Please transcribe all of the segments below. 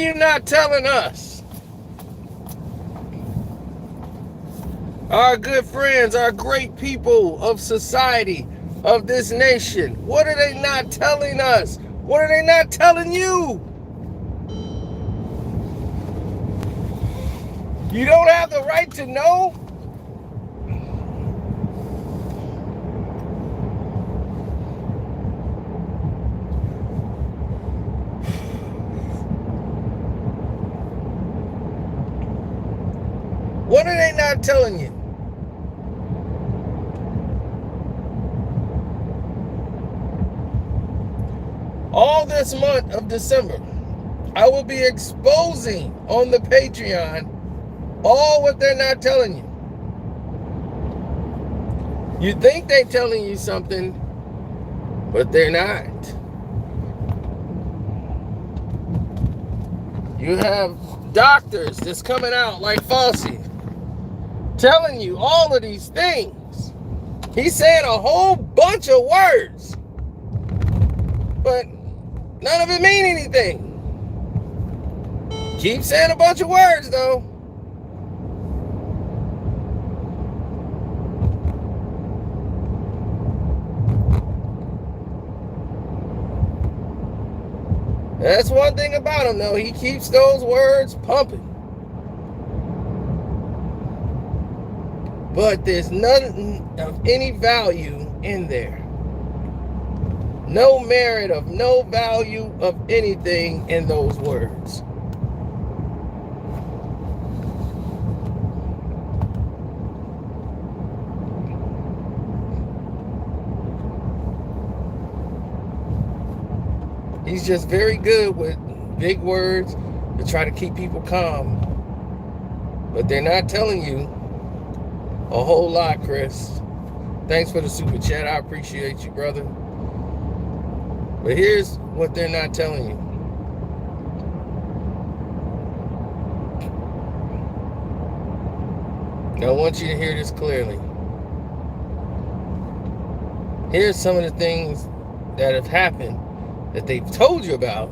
you not telling us? Our good friends, our great people of society, of this nation. What are they not telling us? What are they not telling you? You don't have the right to know? What are they not telling you? All this month of December, I will be exposing on the Patreon all what they're not telling you. You think they're telling you something, but they're not. You have doctors that's coming out like Fauci telling you all of these things. He's saying a whole bunch of words, but none of it mean anything. Keep saying a bunch of words though. That's one thing about him though. He keeps those words pumping. But there's none of any value in there. No merit of no value of anything in those words. He's just very good with big words to try to keep people calm. But they're not telling you a whole lot, Chris. Thanks for the super chat. I appreciate you, brother. But here's what they're not telling you. I want you to hear this clearly. Here's some of the things that have happened that they've told you about,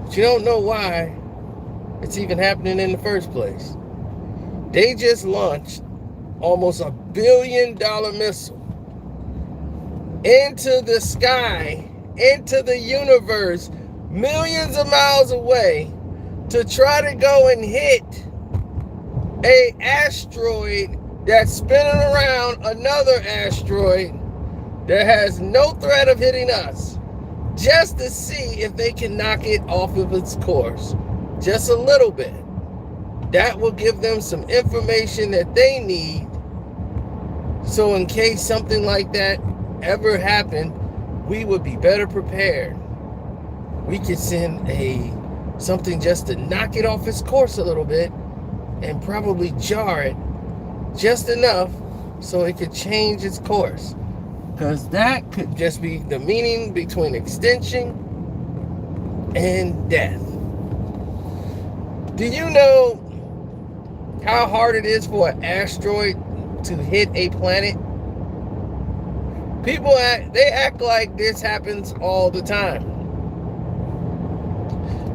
but you don't know why it's even happening in the first place. They just launched almost $1 billion missile into the sky, into the universe, millions of miles away, to try to go and hit an asteroid that's spinning around another asteroid that has no threat of hitting us, just to see if they can knock it off of its course just a little bit. That will give them some information that they need, so in case something like that ever happened, we would be better prepared. We could send something just to knock it off its course a little bit and probably jar it just enough so it could change its course. Because that could just be the meaning between extinction and death. Do you know how hard it is for an asteroid to hit a planet? People they act like this happens all the time.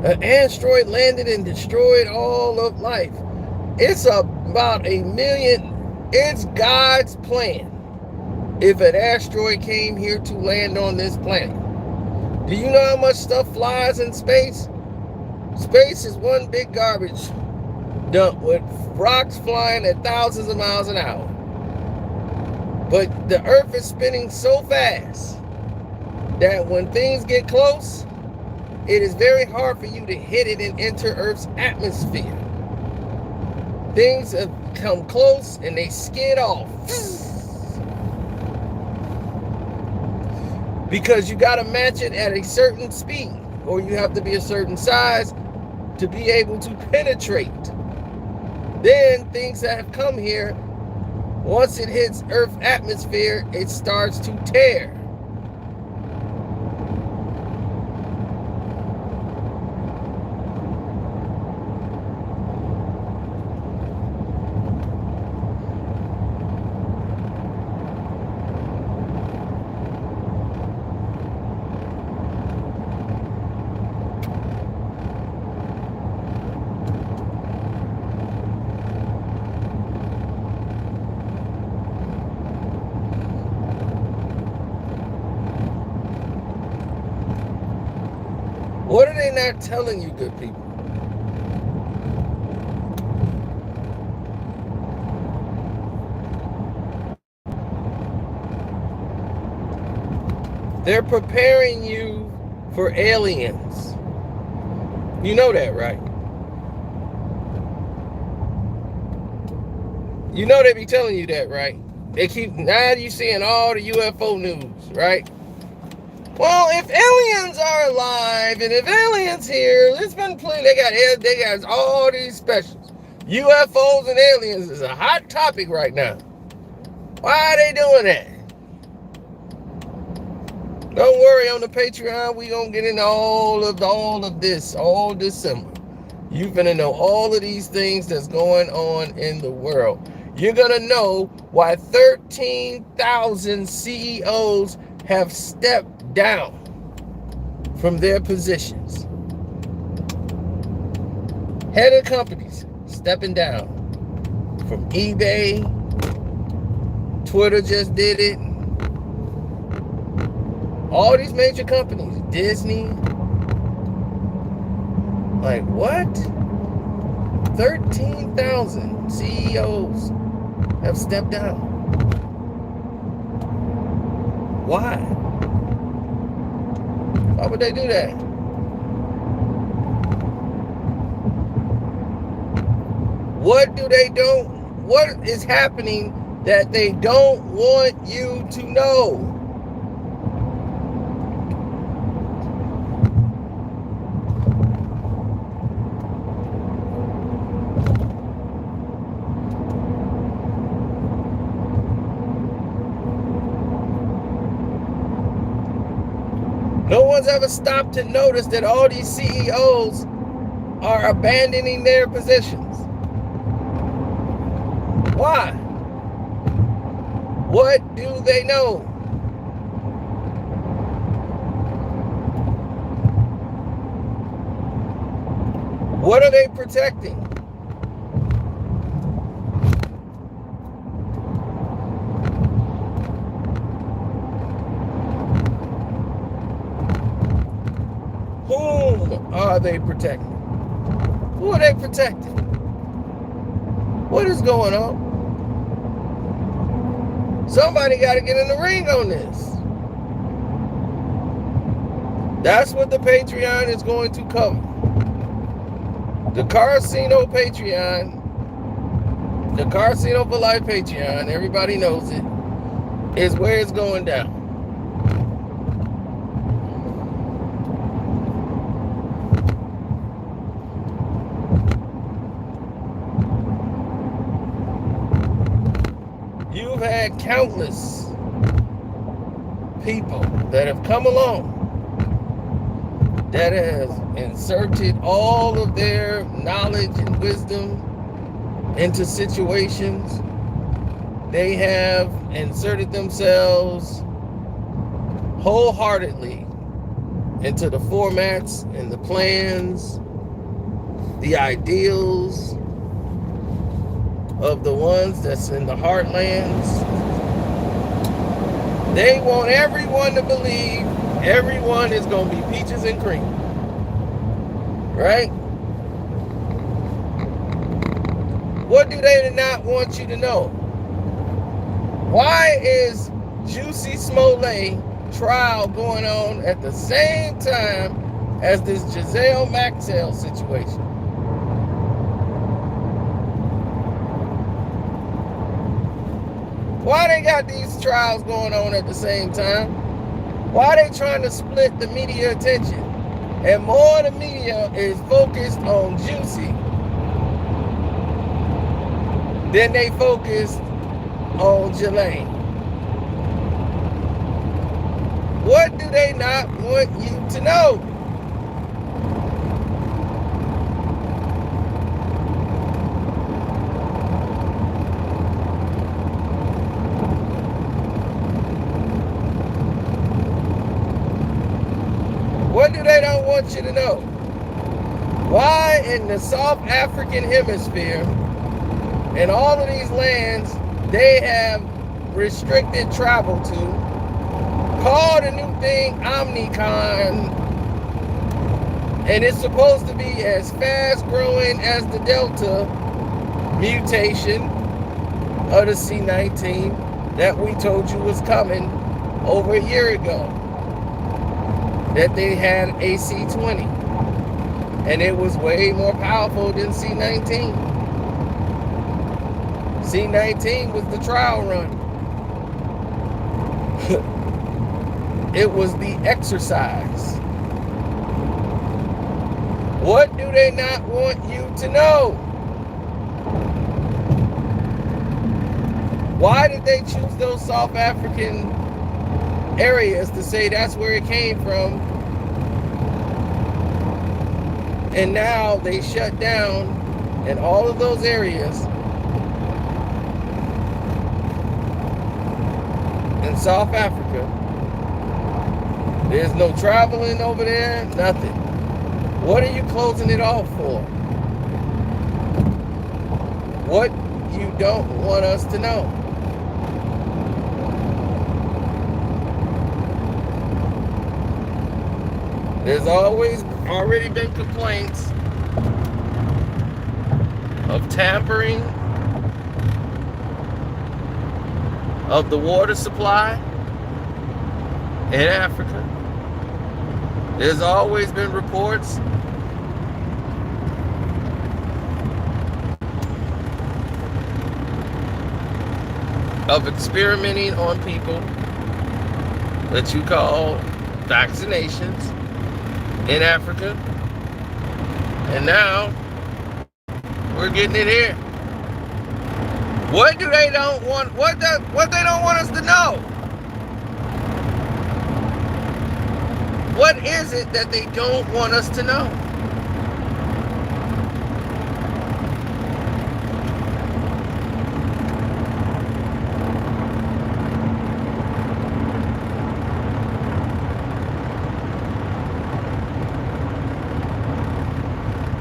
An asteroid landed and destroyed all of life. It's about 1 million. It's God's plan. If an asteroid came here to land on this planet, do you know how much stuff flies in space? Space is one big garbage dump with rocks flying at thousands of miles an hour. But the Earth is spinning so fast that when things get close, it is very hard for you to hit it and enter Earth's atmosphere. Things have come close and they skid off. Because you got to match it at a certain speed, or you have to be a certain size to be able to penetrate. Then things that have come here, once it hits Earth's atmosphere, it starts to tear. they not telling you, good people? They're preparing you for aliens. You know that, right? You know they be telling you that, right? They keep, now you seeing all the UFO news, right? Well, if aliens are alive and if aliens here, it's been plenty. They got all these specials. UFOs and aliens is a hot topic right now. Why are they doing that? Don't worry, on the Patreon, we gonna get into all of this all December. You finna know all of these things that's going on in the world. You're gonna know why 13,000 CEOs have stepped down from their positions. Head of companies stepping down from eBay. Twitter just did it. All these major companies, Disney. Like what? 13,000 CEOs have stepped down. Why? Why would they do that? What is happening that they don't want you to know? No one's ever stopped to notice that all these CEOs are abandoning their positions. Why? What do they know? What are they protecting? Whom are they protecting? Who are they protecting? What is going on? Somebody got to get in the ring on this. That's what the Patreon is going to cover. The Carcino Patreon, the Carcino for Life Patreon, everybody knows it, is where it's going down. You've had countless people that have come along that has inserted all of their knowledge and wisdom into situations. They have inserted themselves wholeheartedly into the formats and the plans, the ideals of the ones that's in the heartlands. They want everyone to believe everyone is going to be peaches and cream. Right? What do they not want you to know? Why is Juicy Smollett trial going on at the same time as this Giselle Maxwell situation? Why they got these trials going on at the same time? Why are they trying to split the media attention? And more of the media is focused on Juicy than they focused on Jelaine. What do they not want you to know? What do they don't want you to know? Why in the South African hemisphere and all of these lands they have restricted travel to, called a new thing Omnicon, And it's supposed to be as fast growing as the Delta mutation of the C19 that we told you was coming over a year ago. That they had a C20. And it was way more powerful than C19. C19 was the trial run. It was the exercise. What do they not want you to know? Why did they choose those South African areas to say that's where it came from? And now they shut down in all of those areas in South Africa. There's no traveling over there, nothing. What are you closing it off for? What you don't want us to know? There's already been complaints of tampering of the water supply in Africa. There's always been reports of experimenting on people that you call vaccinations in Africa. And now we're getting it here. What do they don't want? What they don't want us to know? What is it that they don't want us to know?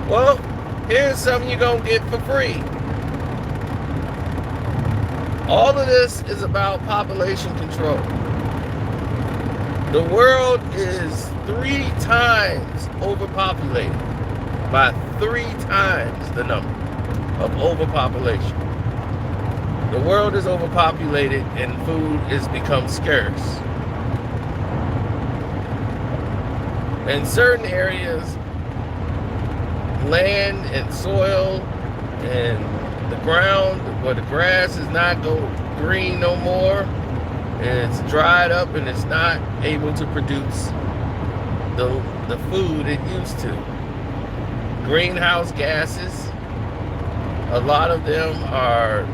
Well, here's something you're going to get for free. All of this is about population control. The world is 3 times overpopulated, by 3 times the number of overpopulation. The world is overpopulated and food has become scarce. In certain areas, land and soil and the ground where the grass is not green no more, and it's dried up and it's not able to produce the food it used to. Greenhouse gases, a lot of them are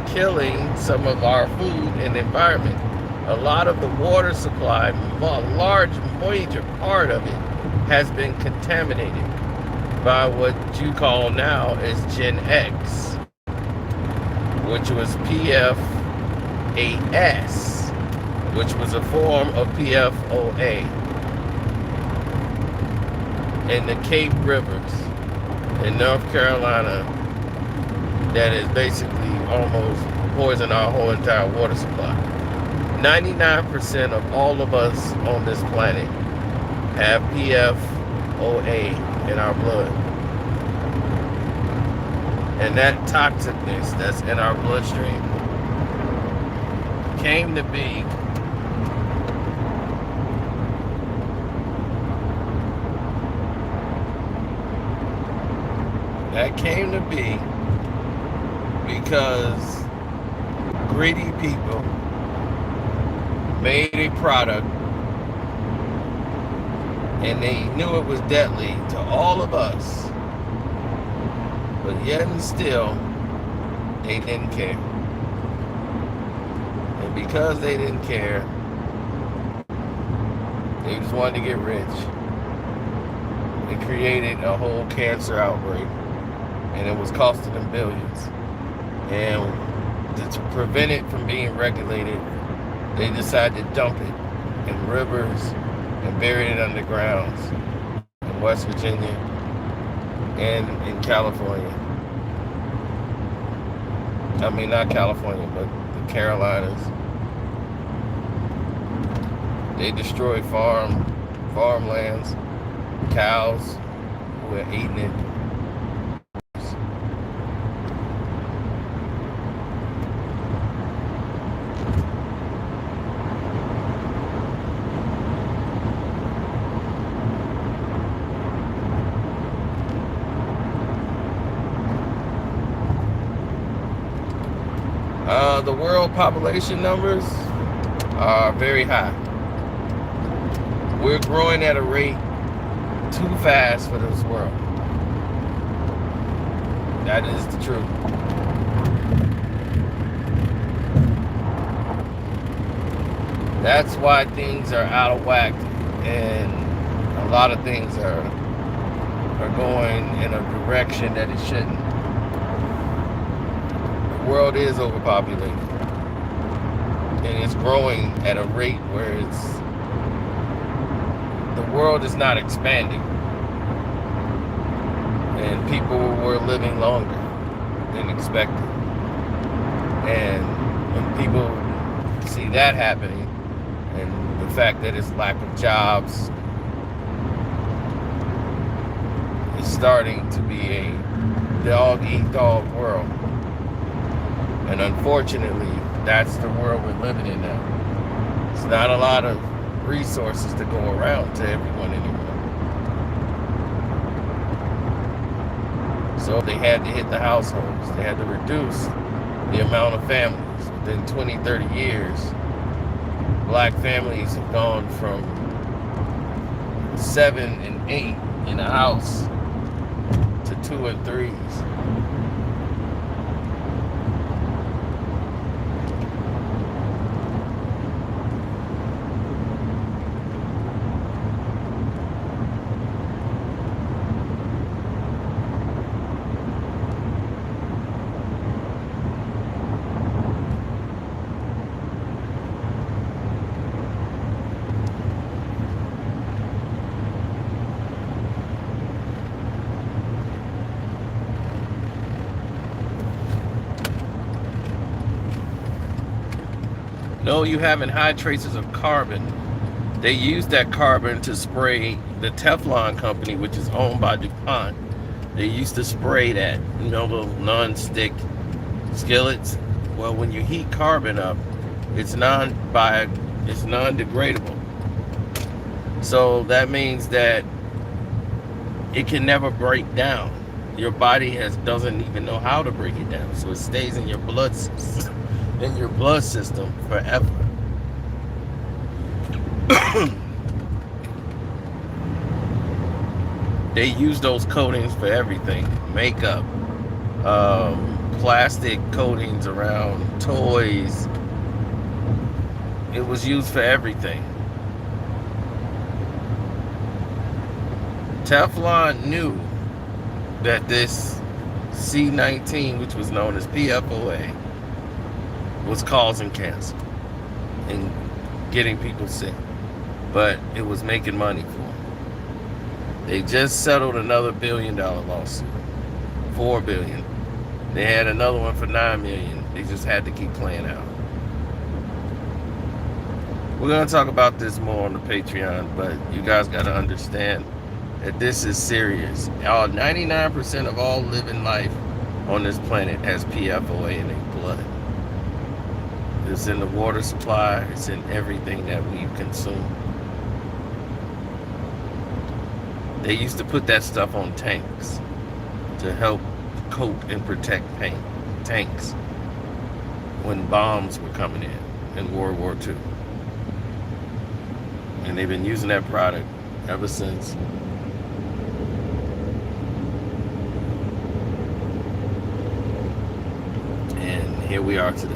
killing some of our food and environment. A lot of the water supply, a large major part of it, has been contaminated by what you call now as Gen X, which was PFAS, which was a form of PFOA in the Cape Rivers in North Carolina, that is basically almost poison our whole entire water supply. 99% of all of us on this planet have PFOA in our blood. And that toxicness that's in our bloodstream came to be because greedy people made a product and they knew it was deadly to all of us, but yet and still they didn't care. And because they didn't care, they just wanted to get rich. They created a whole cancer outbreak, and it was costing them billions. And to prevent it from being regulated, they decided to dump it in rivers and bury it underground in West Virginia and in California. I mean, not California, but the Carolinas. They destroyed farmlands. Cows who are eating it. The world population numbers are very high. We're growing at a rate too fast for this world. That is the truth. That's why things are out of whack, and a lot of things are going in a direction that it shouldn't. The world is overpopulated, and it's growing at a rate where the world is not expanding, and people were living longer than expected. And when people see that happening, and the fact that it's lack of jobs, it's starting to be a dog-eat-dog world. And unfortunately, that's the world we're living in now. It's not a lot of resources to go around to everyone anymore. So they had to hit the households. They had to reduce the amount of families. Within 20, 30 years, black families have gone from 7 and 8 in a house to 2 and 3s. No, you having high traces of carbon. They use that carbon to spray the Teflon company, which is owned by DuPont. They used to spray that, little non-stick skillets. Well, when you heat carbon up, it's non-degradable. So that means that it can never break down. Your body doesn't even know how to break it down, so it stays in your blood system. Forever. They use those coatings for everything. Makeup, plastic coatings around toys. It was used for everything. Teflon knew that this C19, which was known as PFOA, was causing cancer and getting people sick, but it was making money for them. They just settled another $1 billion lawsuit, $4 billion. They had another one for $9 million. They just had to keep playing out. We're gonna talk about this more on the Patreon, but you guys gotta understand that this is serious. 99% of all living life on this planet has PFOA in their blood. It's in the water supply. It's in everything that we consume. They used to put that stuff on tanks to help coat and protect tanks when bombs were coming in World War II. And they've been using that product ever since. And here we are today.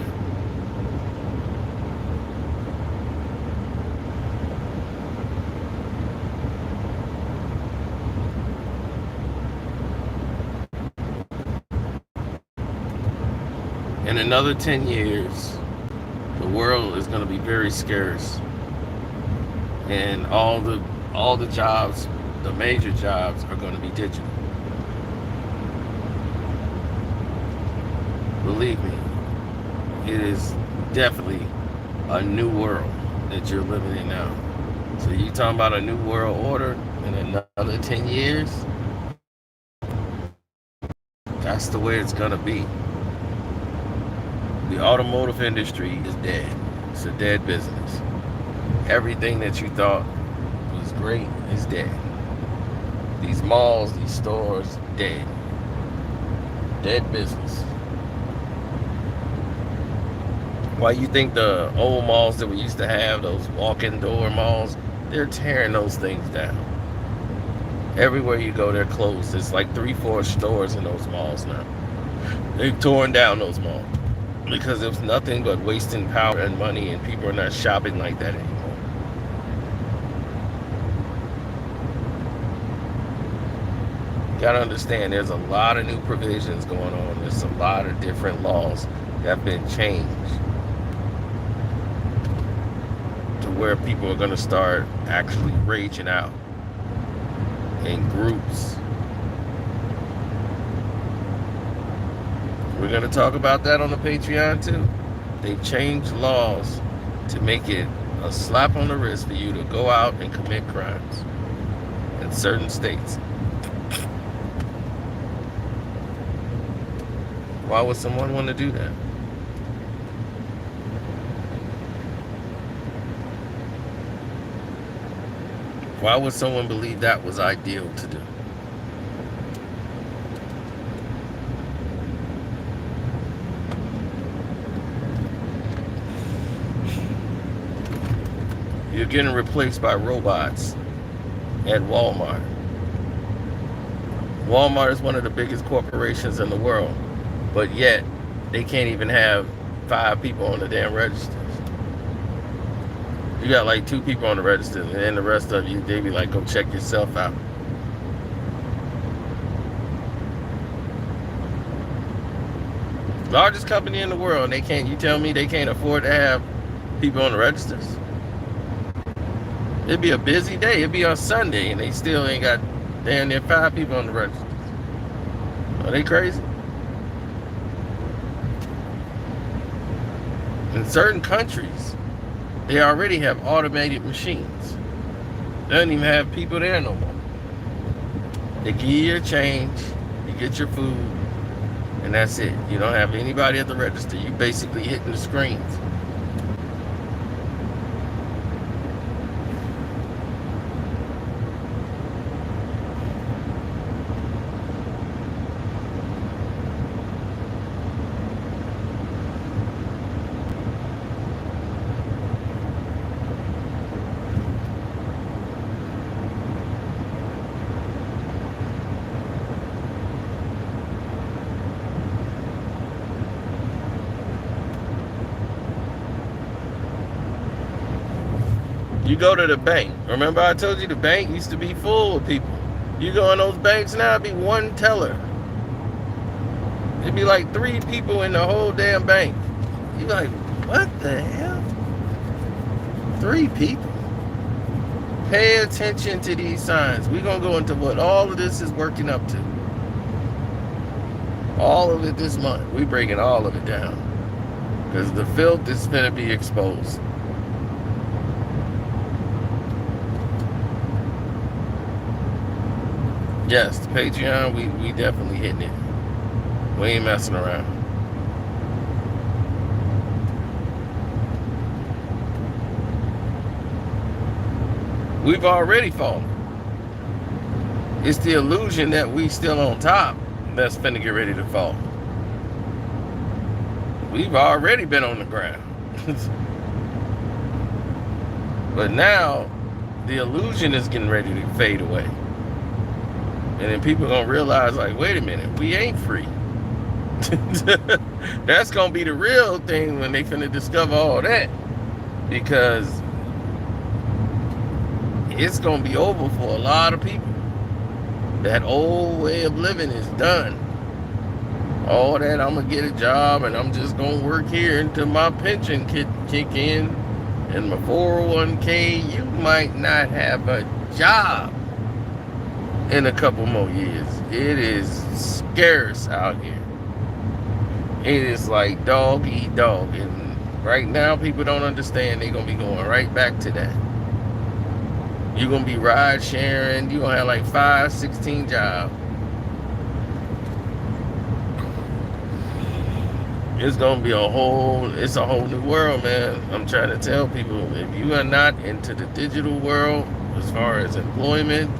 In another 10 years, the world is going to be very scarce, and all the jobs, the major jobs, are going to be digital. Believe me, it is definitely a new world that you're living in now. So you talking about a new world order and another another 10 years, that's the way it's gonna be. The automotive industry is dead. It's a dead business. Everything that you thought was great is dead. These malls, these stores, dead. Dead business. Why you think the old malls that we used to have, those walk-in door malls, they're tearing those things down. Everywhere you go, they're closed. It's like 3-4 stores in those malls now. They've torn down those malls because it was nothing but wasting power and money, and people are not shopping like that anymore. You gotta understand, there's a lot of new provisions going on. There's a lot of different laws that have been changed to where people are gonna start actually raging out in groups. We're going to talk about that on the Patreon too. They've changed laws to make it a slap on the wrist for you to go out and commit crimes in certain states. Why would someone want to do that? Why would someone believe that was ideal to do? You're getting replaced by robots at Walmart. Walmart is one of the biggest corporations in the world, but yet they can't even have 5 people on the damn registers. You got like 2 people on the register, and then the rest of you, they be like, go check yourself out. Largest company in the world, and you tell me they can't afford to have people on the registers? It'd be a busy day. It'd be on Sunday, and they still ain't got damn near 5 people on the registers. Are they crazy? In certain countries, they already have automated machines. They don't even have people there no more. They give you your change, you get your food, and that's it. You don't have anybody at the register. You basically hitting the screens. You go to the bank. Remember I told you the bank used to be full of people. You go in those banks now, it'd be one teller. It'd be like 3 people in the whole damn bank. You're like, what the hell? 3 people? Pay attention to these signs. We're going to go into what all of this is working up to. All of it this month. We're breaking all of it down. Because the filth is going to be exposed. Yes, the Patreon, we definitely hitting it. We ain't messing around. We've already fallen. It's the illusion that we still on top that's finna get ready to fall. We've already been on the ground. But now, the illusion is getting ready to fade away. And then people are going to realize, like, wait a minute, we ain't free. That's going to be the real thing when they finna discover all that. Because it's going to be over for a lot of people. That old way of living is done. All that, I'm going to get a job and I'm just going to work here until my pension kick in. And my 401k, you might not have a job in a couple more years. It is scarce out here. It is like dog eat dog. And right now people don't understand. They're going to be going right back to that. You're going to be ride sharing. You're going to have like 5, 16 jobs. It's going to be it's a whole new world, man. I'm trying to tell people, if you are not into the digital world as far as employment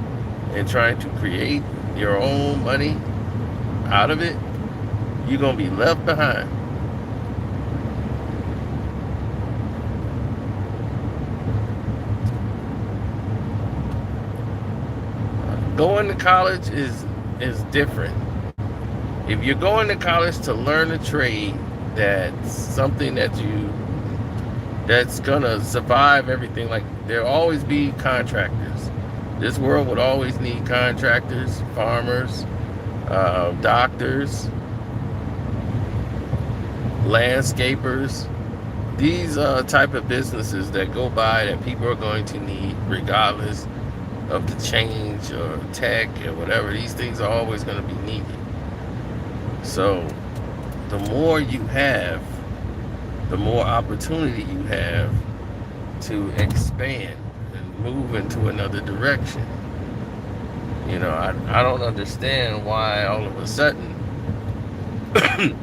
and trying to create your own money out of it, you're going to be left behind. Going to college is different. If you're going to college to learn a trade, that's something that's gonna survive everything. Like, there'll always be contractors. This world would always need contractors, farmers, doctors, landscapers. These type of businesses that go by that people are going to need regardless of the change or tech or whatever. These things are always going to be needed. So the more you have, the more opportunity you have to expand and move into another direction. You know, I don't understand why all of a sudden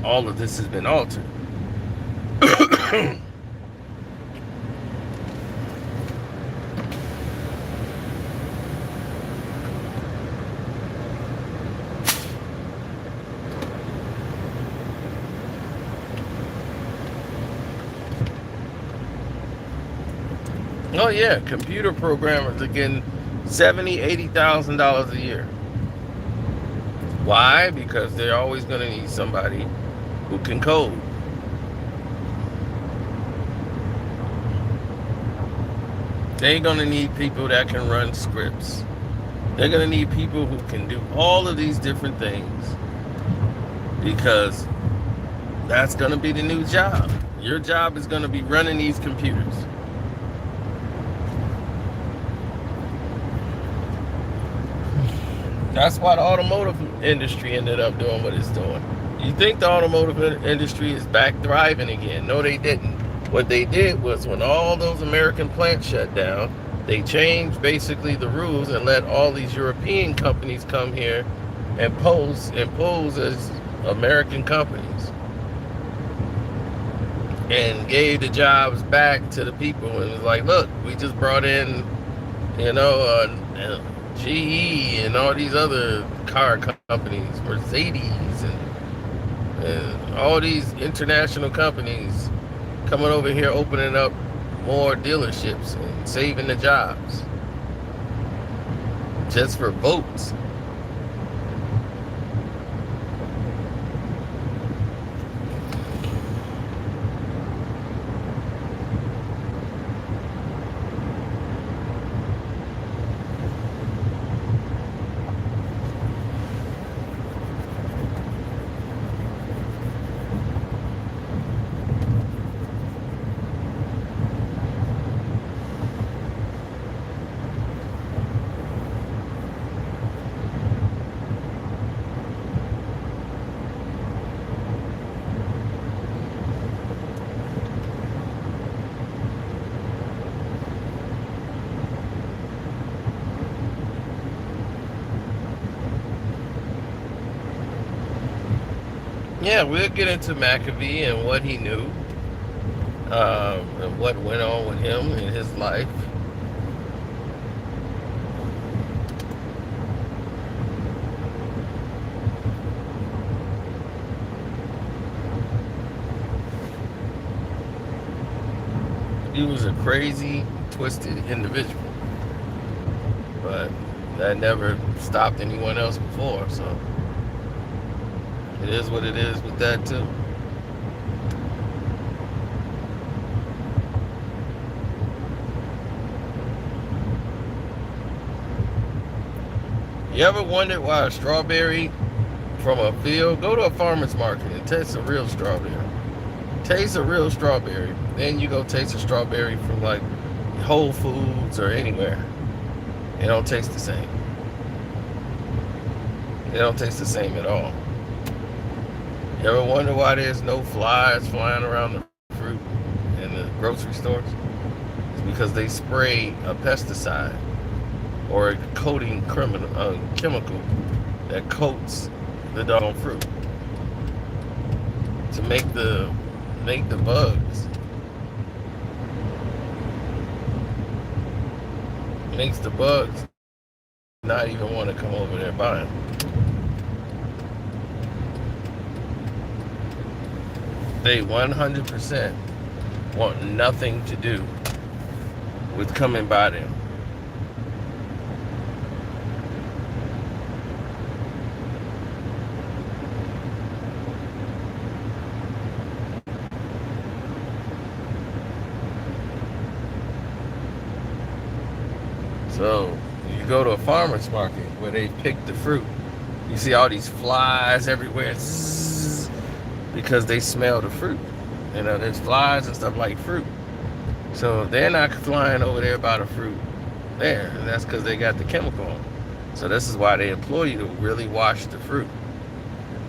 all of this has been altered. Oh yeah, computer programmers are getting $70,000, $80,000 a year. Why? Because they're always going to need somebody who can code. They're going to need people that can run scripts. They're going to need people who can do all of these different things, because that's going to be the new job. Your job is going to be running these computers. That's why the automotive industry ended up doing what it's doing. You think the automotive industry is back thriving again? No, they didn't. What they did was, when all those American plants shut down, they changed basically the rules and let all these European companies come here and impose as American companies, and gave the jobs back to the people. And it was like, look, we just brought in, GE and all these other car companies, Mercedes and all these international companies coming over here, opening up more dealerships and saving the jobs just for votes. Yeah, we'll get into McAfee and what he knew, and what went on with him in his life. He was a crazy, twisted individual, but that never stopped anyone else before, so it is what it is with that too. You ever wondered why a strawberry from a field? Go to a farmer's market and taste a real strawberry. Taste a real strawberry. Then you go taste a strawberry from like Whole Foods or anywhere. It don't taste the same. It don't taste the same at all. You ever wonder why there's no flies flying around the fruit in the grocery stores? It's because they spray a pesticide or a coating chemical that coats the doggone fruit to make the bugs, makes the bugs not even want to come over there buying. They 100% want nothing to do with coming by them. So you go to a farmer's market where they pick the fruit, you see all these flies everywhere, because they smell the fruit. You know, there's flies and stuff like fruit. So they're not flying over there by the fruit there, and that's because they got the chemical on. So this is why they employ you to really wash the fruit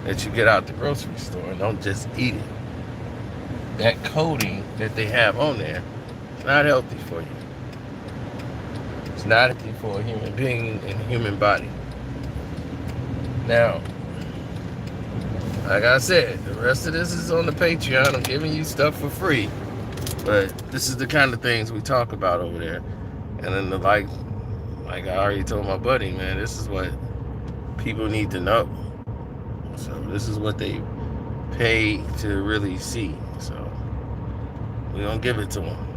that you get out the grocery store, and don't just eat it. That coating that they have on there is not healthy for you. It's not healthy for a human being and human body. Now, like I said, the rest of this is on the Patreon. I'm giving you stuff for free. But this is the kind of things we talk about over there. And then like I already told my buddy, man, this is what people need to know. So this is what they pay to really see. So we're going to give it to them.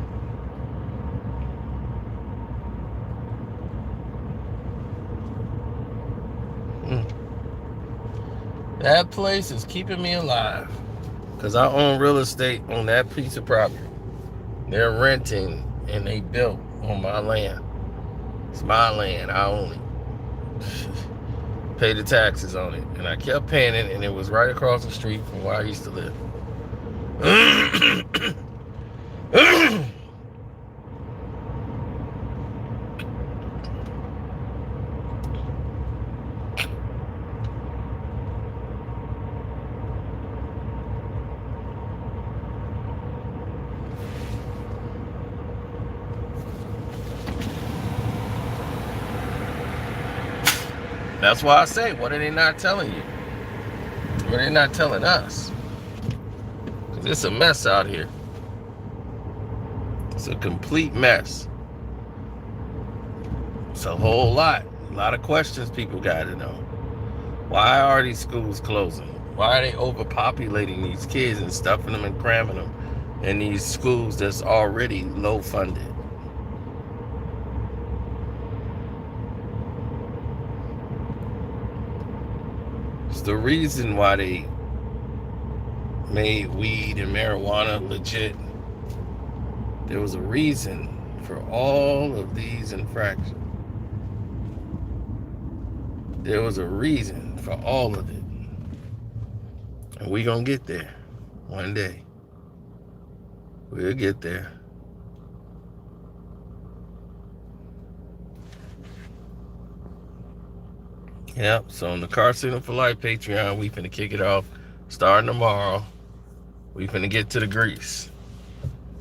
That place is keeping me alive because I own real estate on that piece of property. They're renting and they built on my land. It's my land. I own it. Pay the taxes on it. And I kept paying it, and it was right across the street from where I used to live. That's why I say, what are they not telling you? What are they not telling us? Because it's a mess out here. It's a complete mess. It's a whole lot. A lot of questions people got to know. Why are these schools closing? Why are they overpopulating these kids and stuffing them and cramming them in these schools that's already low funded? It's the reason why they made weed and marijuana legit. There was a reason for all of these infractions. There was a reason for all of it. And we're going to get there one day. We'll get there. Yep, so on the Car Signal for Life Patreon, we finna kick it off starting tomorrow. We finna get to the grease.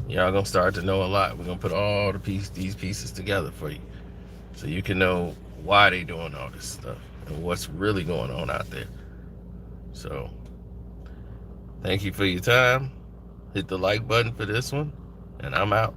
Y'all gonna start to know a lot. We're gonna put all these pieces together for you, so you can know why they doing all this stuff and what's really going on out there. So, thank you for your time. Hit the like button for this one, and I'm out.